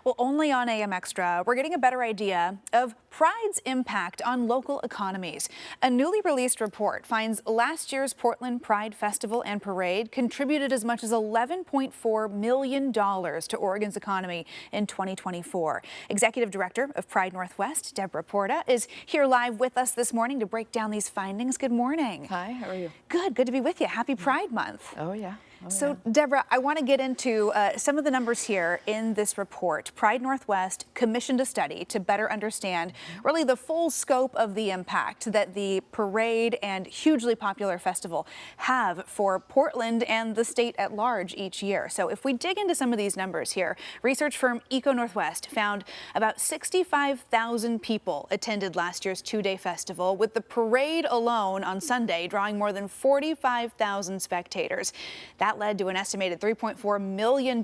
Well, only on AM Extra, we're getting a better idea of Pride's impact on local economies. A newly released report finds last year's Portland Pride Festival and Parade contributed as much as $11.4 million to Oregon's economy in 2024. Executive Director of Pride Northwest, Deborah Porta, is here live with us this morning to break down these findings. Good morning. Hi, how are you? Good to be with you. Happy Pride Month. Oh, yeah. So, Deborah, I want to get into some of the numbers here in this report. Pride Northwest commissioned a study to better understand really the full scope of the impact that the parade and hugely popular festival have for Portland and the state at large each year. So if we dig into some of these numbers here, research firm Eco Northwest found about 65,000 people attended last year's two-day festival, with the parade alone on Sunday drawing more than 45,000 spectators. That led to an estimated $3.4 million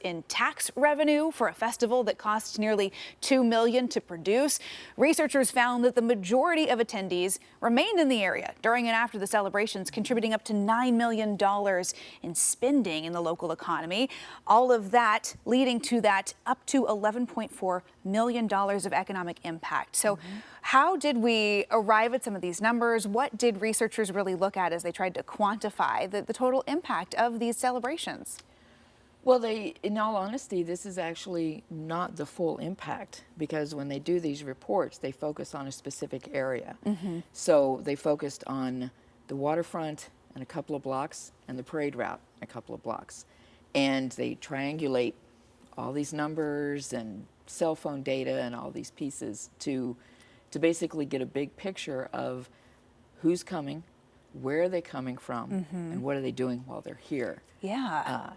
in tax revenue for a festival that costs nearly $2 million to produce. Researchers found that the majority of attendees remained in the area during and after the celebrations, contributing up to $9 million in spending in the local economy. All of that leading to that up to $11.4 million of economic impact. So how did we arrive at some of these numbers? What did researchers really look at as they tried to quantify the total impact of these celebrations? Well, in all honesty, this is actually not the full impact, because when they do these reports, they focus on a specific area. So they focused on the waterfront and a couple of blocks and the parade route a couple of blocks. And they triangulate all these numbers and cell phone data and all these pieces to basically get a big picture of who's coming, where are they coming from, and what are they doing while they're here. Yeah.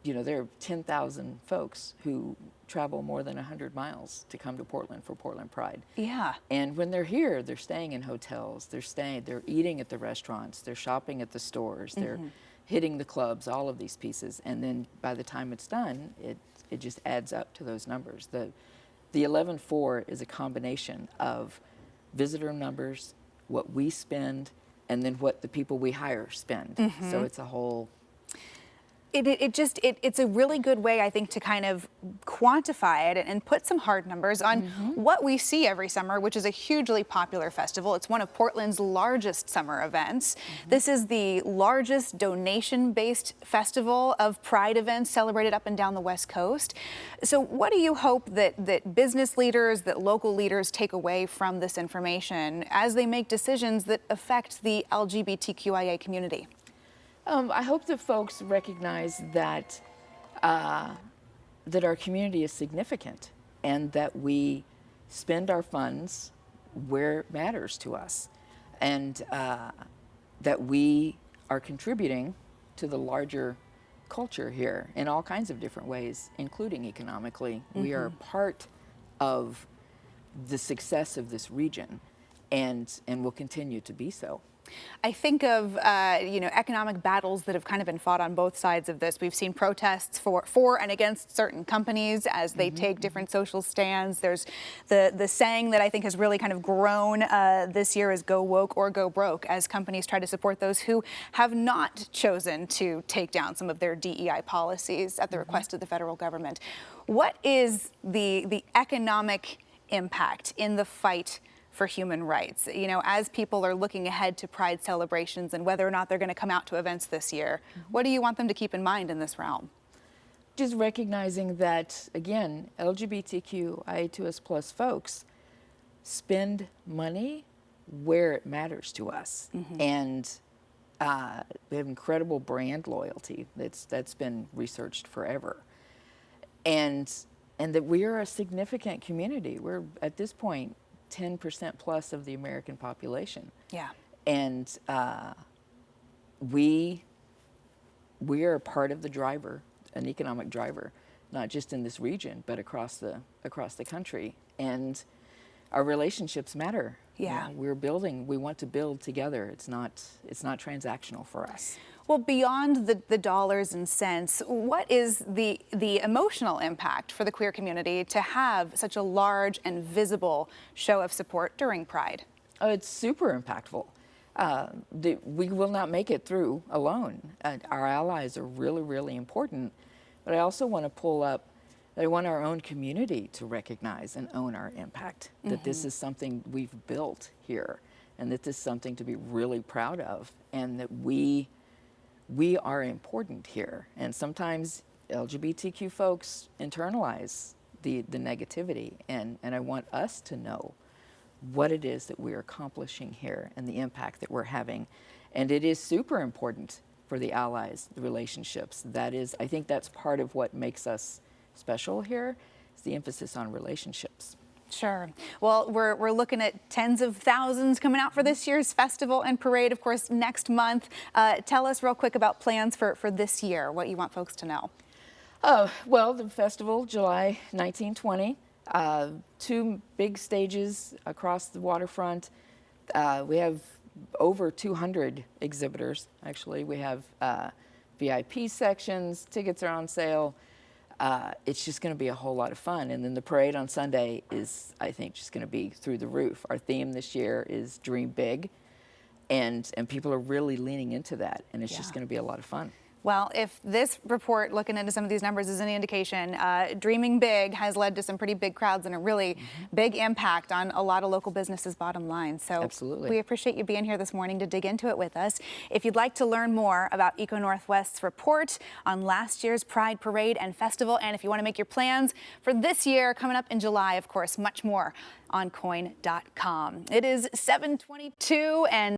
You know, there are 10,000 folks who travel more than 100 miles to come to Portland for Portland Pride. Yeah. And when they're here, they're staying in hotels, they're eating at the restaurants, they're shopping at the stores, they're hitting the clubs, all of these pieces. And then by the time it's done, it just adds up to those numbers. The 11.4 is a combination of visitor numbers, what we spend, and then what the people we hire spend. So it's a whole... It's a really good way, I think, to kind of quantify it and put some hard numbers on what we see every summer, which is a hugely popular festival. It's one of Portland's largest summer events. This is the largest donation-based festival of Pride events celebrated up and down the West Coast. So what do you hope that business leaders, that local leaders take away from this information as they make decisions that affect the LGBTQIA community? I hope that folks recognize that that our community is significant and that we spend our funds where it matters to us, and that we are contributing to the larger culture here in all kinds of different ways, including economically. We are part of the success of this region, and will continue to be so. I think of economic battles that have kind of been fought on both sides of this. We've seen protests for and against certain companies as they take different social stands. There's the saying that I think has really kind of grown this year is "go woke or go broke," as companies try to support those who have not chosen to take down some of their DEI policies at the request of the federal government. What is the economic impact in the fight for human rights? You know, as people are looking ahead to Pride celebrations and whether or not they're going to come out to events this year, what do you want them to keep in mind in this realm? Just recognizing that, again, LGBTQIA2S+ folks spend money where it matters to us. And we have incredible brand loyalty that's been researched forever. And that we are a significant community. We're, at this point, 10% plus of the American population. Yeah. And we are a part of the driver, an economic driver, not just in this region, but across the country. And our relationships matter. Yeah. You know, we want to build together. It's not transactional for us. Well, beyond the dollars and cents, what is the emotional impact for the queer community to have such a large and visible show of support during Pride? Oh, it's super impactful. We will not make it through alone. Our allies are really, really important. But I also want to pull up I want our own community to recognize and own our impact, that this is something we've built here, and that this is something to be really proud of, and that we are important here. And sometimes LGBTQ folks internalize the negativity, and I want us to know what it is that we're accomplishing here and the impact that we're having. And it is super important for the allies, the relationships. That is, I think that's part of what makes us special here, is the emphasis on relationships. Sure. Well, we're looking at tens of thousands coming out for this year's festival and parade, of course, next month. Tell us real quick about plans for this year, what you want folks to know. Well, the festival, July 19-20, 2 big stages across the waterfront. We have over 200 exhibitors, actually. We have VIP sections, tickets are on sale. It's just going to be a whole lot of fun. And then the parade on Sunday is, I think, just going to be through the roof. Our theme this year is Dream Big, and people are really leaning into that, and it's just going to be a lot of fun. Well, if this report, looking into some of these numbers, is any indication, dreaming big has led to some pretty big crowds and a really big impact on a lot of local businesses' bottom line. So absolutely, we appreciate you being here this morning to dig into it with us. If you'd like to learn more about Eco Northwest's report on last year's Pride Parade and Festival, and if you want to make your plans for this year coming up in July, of course, much more on KOIN.com. It is 7:22 and